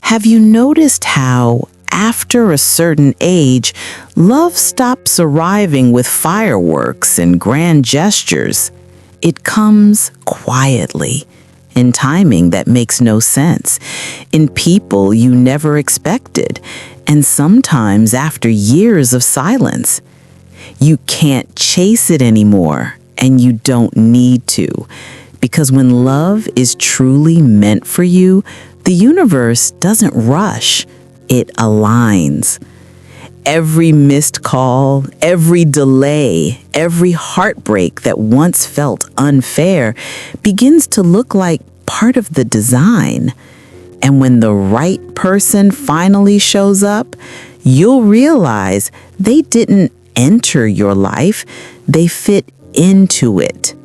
Have you noticed how, after a certain age, love stops arriving with fireworks and grand gestures? It comes quietly, in timing that makes no sense, in people you never expected, and sometimes after years of silence. You can't chase it anymore, and you don't need to, because when love is truly meant for you, the universe doesn't rush, it aligns. Every missed call, every delay, every heartbreak that once felt unfair begins to look like part of the design. And when the right person finally shows up, you'll realize they didn't enter your life, they fit into it.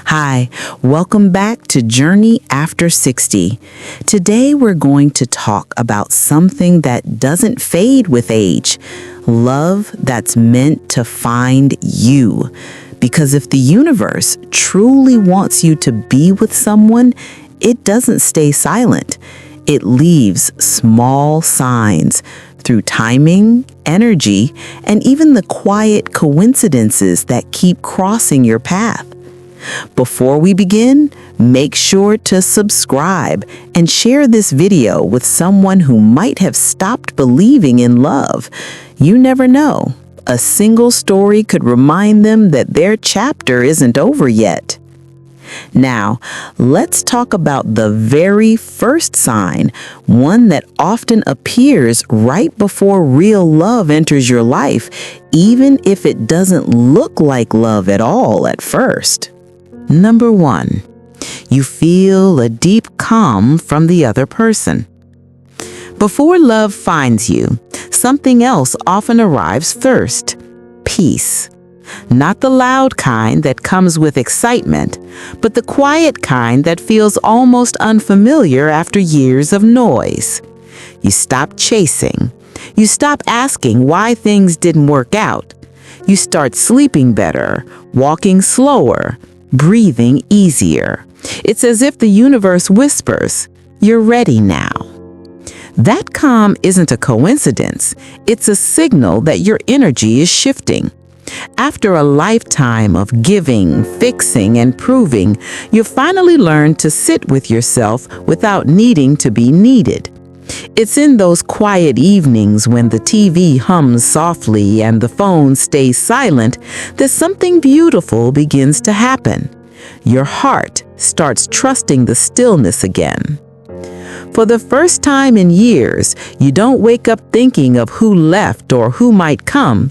Hi, welcome back to Journey After 60. Today we're going to talk about something that doesn't fade with age, love that's meant to find you. Because if the universe truly wants you to be with someone, it doesn't stay silent. It leaves small signs through timing, energy, and even the quiet coincidences that keep crossing your path. Before we begin, make sure to subscribe and share this video with someone who might have stopped believing in love. You never know. A single story could remind them that their chapter isn't over yet. Now, let's talk about the very first sign, one that often appears right before real love enters your life, even if it doesn't look like love at all at first. Number 1, you feel a deep calm from the other person. Before love finds you, something else often arrives first: peace. Not the loud kind that comes with excitement, but the quiet kind that feels almost unfamiliar after years of noise. You stop chasing. You stop asking why things didn't work out. You start sleeping better, walking slower, breathing easier. It's as if the universe whispers, "You're ready now." That calm isn't a coincidence. It's a signal that your energy is shifting. After a lifetime of giving, fixing, and proving, you finally learn to sit with yourself without needing to be needed. It's in those quiet evenings when the TV hums softly and the phone stays silent that something beautiful begins to happen. Your heart starts trusting the stillness again. For the first time in years, you don't wake up thinking of who left or who might come.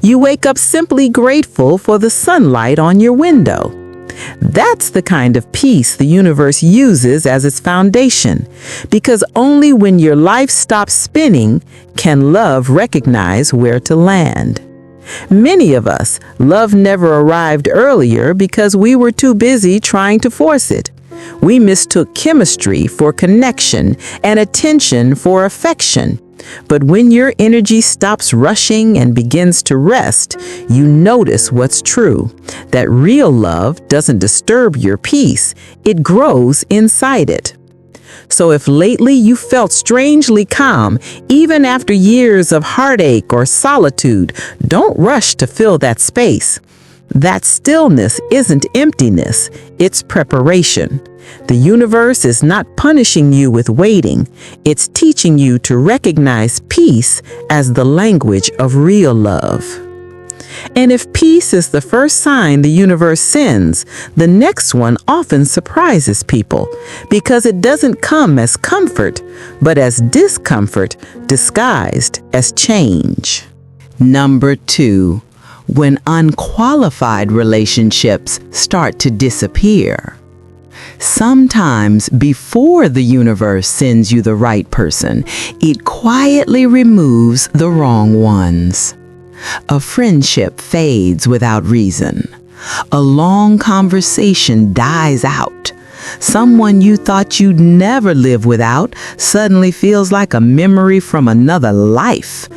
You wake up simply grateful for the sunlight on your window. That's the kind of peace the universe uses as its foundation, because only when your life stops spinning can love recognize where to land. Many of us, love never arrived earlier because we were too busy trying to force it. We mistook chemistry for connection and attention for affection. But when your energy stops rushing and begins to rest, you notice what's true, that real love doesn't disturb your peace, it grows inside it. So if lately you felt strangely calm, even after years of heartache or solitude, don't rush to fill that space. That stillness isn't emptiness, it's preparation. The universe is not punishing you with waiting. It's teaching you to recognize peace as the language of real love. And if peace is the first sign the universe sends, the next one often surprises people because it doesn't come as comfort, but as discomfort disguised as change. Number 2, when unqualified relationships start to disappear. Sometimes before the universe sends you the right person, it quietly removes the wrong ones. A friendship fades without reason. A long conversation dies out. Someone you thought you'd never live without suddenly feels like a memory from another life.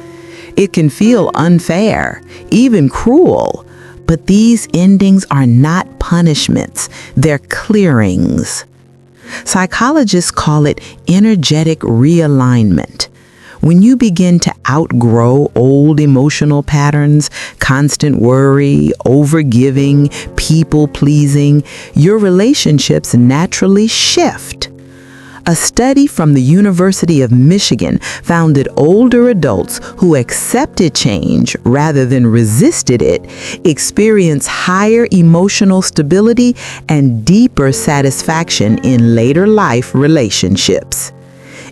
It can feel unfair, even cruel. But these endings are not punishments, they're clearings. Psychologists call it energetic realignment. When you begin to outgrow old emotional patterns, constant worry, overgiving, people-pleasing, your relationships naturally shift. A study from the University of Michigan found that older adults who accepted change rather than resisted it experience higher emotional stability and deeper satisfaction in later life relationships.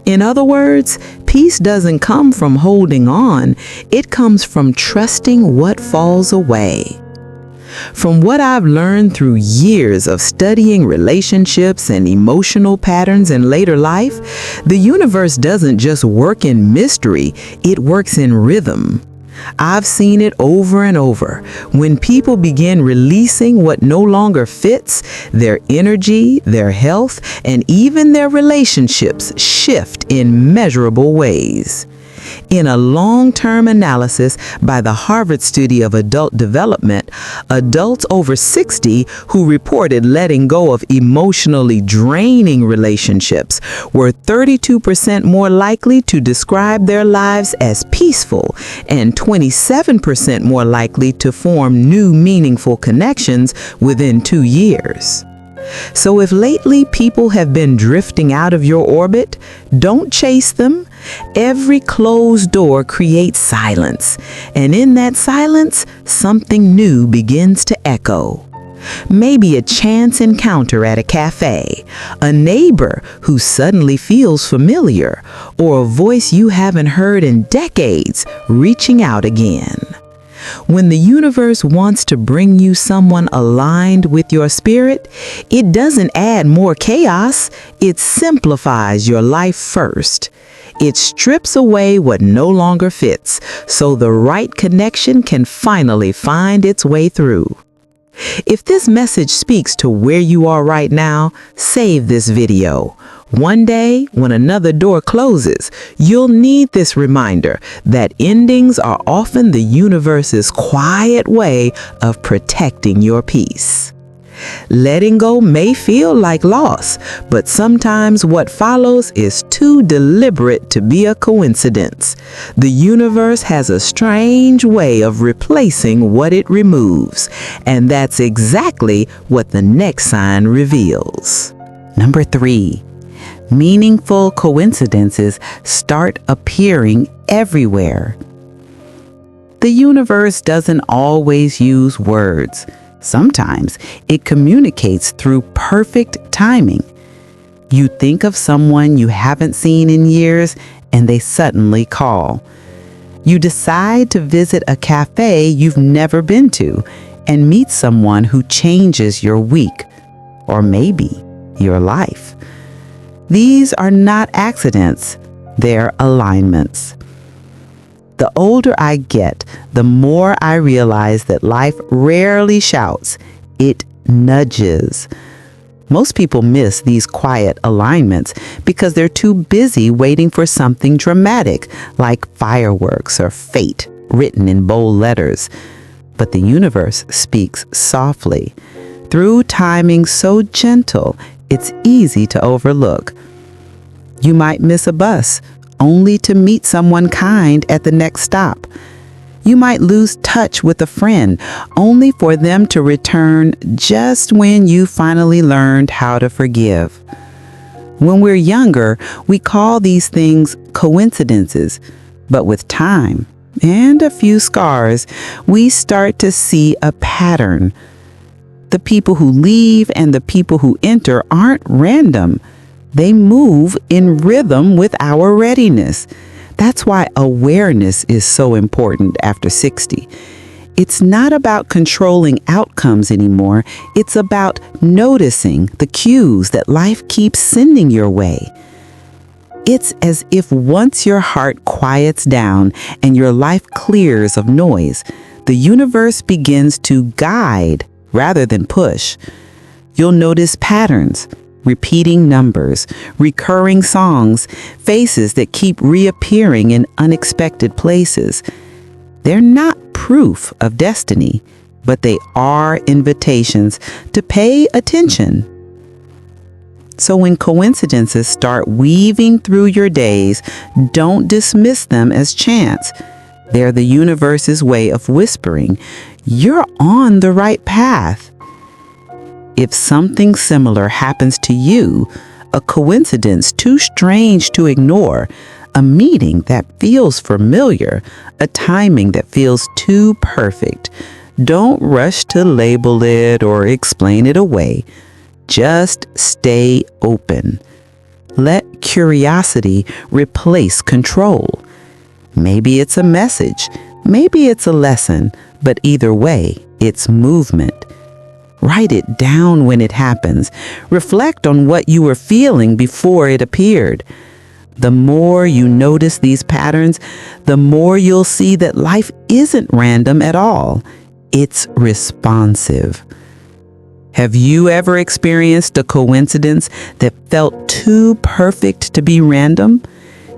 In other words, peace doesn't come from holding on, it comes from trusting what falls away. From what I've learned through years of studying relationships and emotional patterns in later life, the universe doesn't just work in mystery, it works in rhythm. I've seen it over and over. When people begin releasing what no longer fits, their energy, their health, and even their relationships shift in measurable ways. In a long-term analysis by the Harvard Study of Adult Development, adults over 60 who reported letting go of emotionally draining relationships were 32% more likely to describe their lives as peaceful and 27% more likely to form new meaningful connections within 2 years. So if lately people have been drifting out of your orbit, don't chase them. Every closed door creates silence, and in that silence, something new begins to echo. Maybe a chance encounter at a cafe, a neighbor who suddenly feels familiar, or a voice you haven't heard in decades reaching out again. When the universe wants to bring you someone aligned with your spirit, it doesn't add more chaos, it simplifies your life first. It strips away what no longer fits, so the right connection can finally find its way through. If this message speaks to where you are right now, save this video. One day, when another door closes, you'll need this reminder that endings are often the universe's quiet way of protecting your peace. Letting go may feel like loss, but sometimes what follows is too deliberate to be a coincidence. The universe has a strange way of replacing what it removes, and that's exactly what the next sign reveals. Number 3. Meaningful coincidences start appearing everywhere. The universe doesn't always use words. Sometimes it communicates through perfect timing. You think of someone you haven't seen in years, and they suddenly call. You decide to visit a cafe you've never been to and meet someone who changes your week, or maybe your life. These are not accidents, they're alignments. The older I get, the more I realize that life rarely shouts, it nudges. Most people miss these quiet alignments because they're too busy waiting for something dramatic, like fireworks or fate written in bold letters. But the universe speaks softly. Through timing so gentle, it's easy to overlook. You might miss a bus, only to meet someone kind at the next stop. You might lose touch with a friend, only for them to return just when you finally learned how to forgive. When we're younger, we call these things coincidences, but with time and a few scars, we start to see a pattern. The people who leave and the people who enter aren't random. They move in rhythm with our readiness. That's why awareness is so important after 60. It's not about controlling outcomes anymore. It's about noticing the cues that life keeps sending your way. It's as if once your heart quiets down and your life clears of noise, the universe begins to guide rather than push. You'll notice patterns, repeating numbers, recurring songs, faces that keep reappearing in unexpected places. They're not proof of destiny, but they are invitations to pay attention. So when coincidences start weaving through your days, don't dismiss them as chance. They're the universe's way of whispering, you're on the right path. If something similar happens to you, a coincidence too strange to ignore, a meeting that feels familiar, a timing that feels too perfect, don't rush to label it or explain it away. Just stay open. Let curiosity replace control. Maybe it's a message, maybe it's a lesson, but either way, it's movement. Write it down when it happens. Reflect on what you were feeling before it appeared. The more you notice these patterns, the more you'll see that life isn't random at all. It's responsive. Have you ever experienced a coincidence that felt too perfect to be random?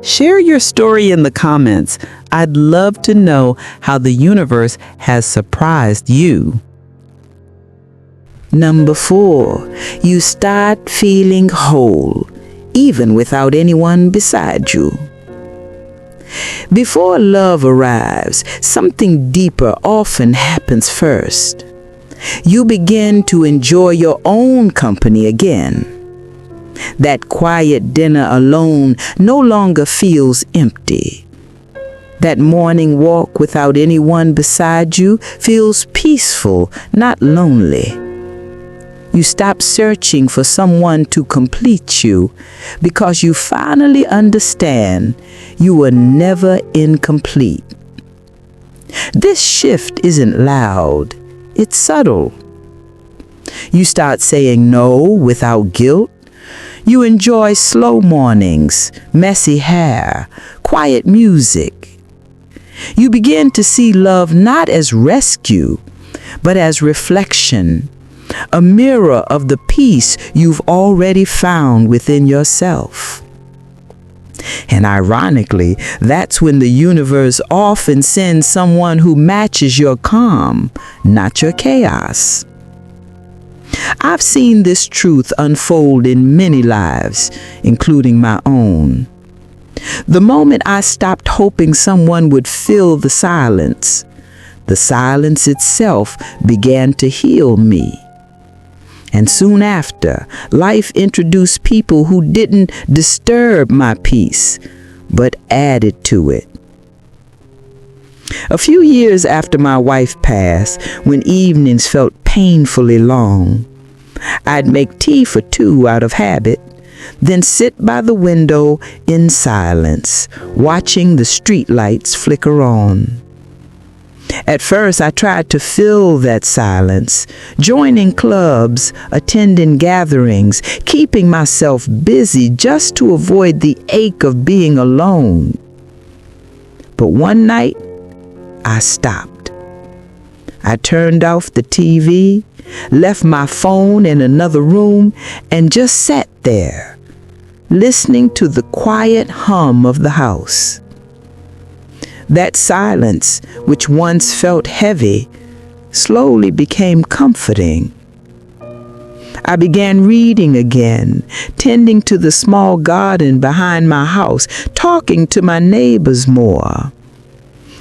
Share your story in the comments. I'd love to know how the universe has surprised you. Number 4, you start feeling whole, even without anyone beside you. Before love arrives, something deeper often happens first. You begin to enjoy your own company again. That quiet dinner alone no longer feels empty. That morning walk without anyone beside you feels peaceful, not lonely. You stop searching for someone to complete you because you finally understand you were never incomplete. This shift isn't loud. It's subtle. You start saying no without guilt. You enjoy slow mornings, messy hair, quiet music. You begin to see love not as rescue, but as reflection, a mirror of the peace you've already found within yourself. And ironically, that's when the universe often sends someone who matches your calm, not your chaos. I've seen this truth unfold in many lives, including my own. The moment I stopped hoping someone would fill the silence itself began to heal me. And soon after, life introduced people who didn't disturb my peace, but added to it. A few years after my wife passed, when evenings felt painfully long, I'd make tea for 2 out of habit, then sit by the window in silence, watching the street lights flicker on. At first, I tried to fill that silence, joining clubs, attending gatherings, keeping myself busy just to avoid the ache of being alone. But one night, I stopped. I turned off the TV, left my phone in another room, and just sat there, listening to the quiet hum of the house. That silence, which once felt heavy, slowly became comforting. I began reading again, tending to the small garden behind my house, talking to my neighbors more.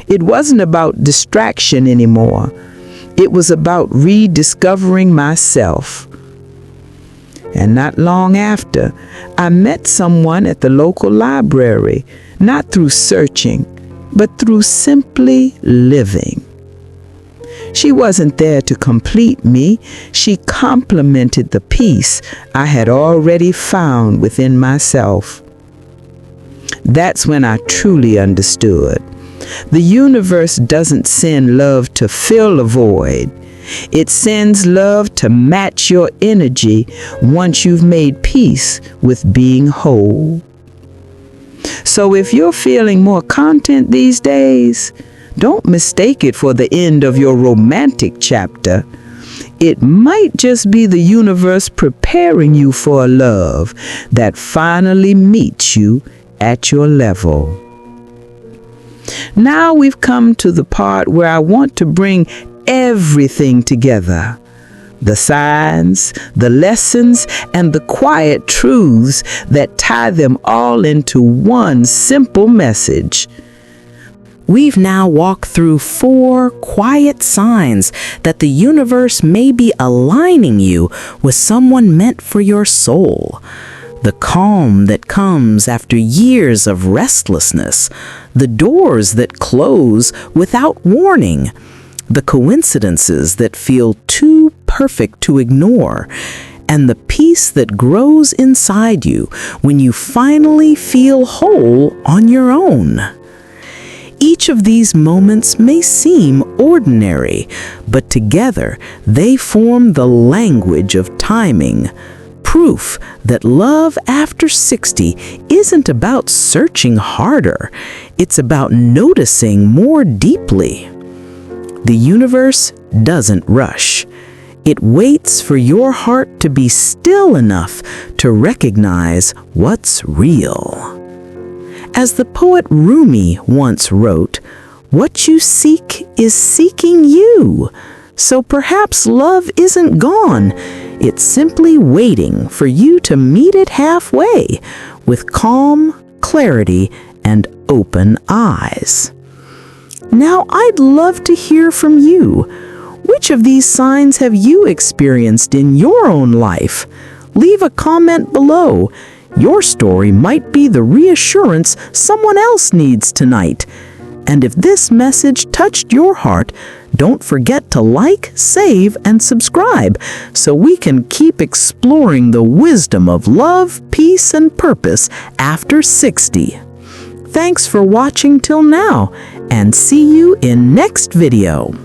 It wasn't about distraction anymore. It was about rediscovering myself. And not long after, I met someone at the local library, not through searching, but through simply living. She wasn't there to complete me. She complemented the peace I had already found within myself. That's when I truly understood. The universe doesn't send love to fill a void. It sends love to match your energy once you've made peace with being whole. So if you're feeling more content these days, don't mistake it for the end of your romantic chapter. It might just be the universe preparing you for a love that finally meets you at your level. Now we've come to the part where I want to bring everything together. The signs, the lessons, and the quiet truths that tie them all into one simple message. We've now walked through 4 quiet signs that the universe may be aligning you with someone meant for your soul. The calm that comes after years of restlessness, the doors that close without warning, the coincidences that feel too perfect to ignore, and the peace that grows inside you when you finally feel whole on your own. Each of these moments may seem ordinary, but together they form the language of timing. Proof that love after 60 isn't about searching harder, it's about noticing more deeply. The universe doesn't rush. It waits for your heart to be still enough to recognize what's real. As the poet Rumi once wrote, "What you seek is seeking you." So perhaps love isn't gone. It's simply waiting for you to meet it halfway with calm, clarity, and open eyes. Now, I'd love to hear from you. Which of these signs have you experienced in your own life? Leave a comment below. Your story might be the reassurance someone else needs tonight. And if this message touched your heart, don't forget to like, save, and subscribe so we can keep exploring the wisdom of love, peace, and purpose after 60. Thanks for watching till now, and see you in next video.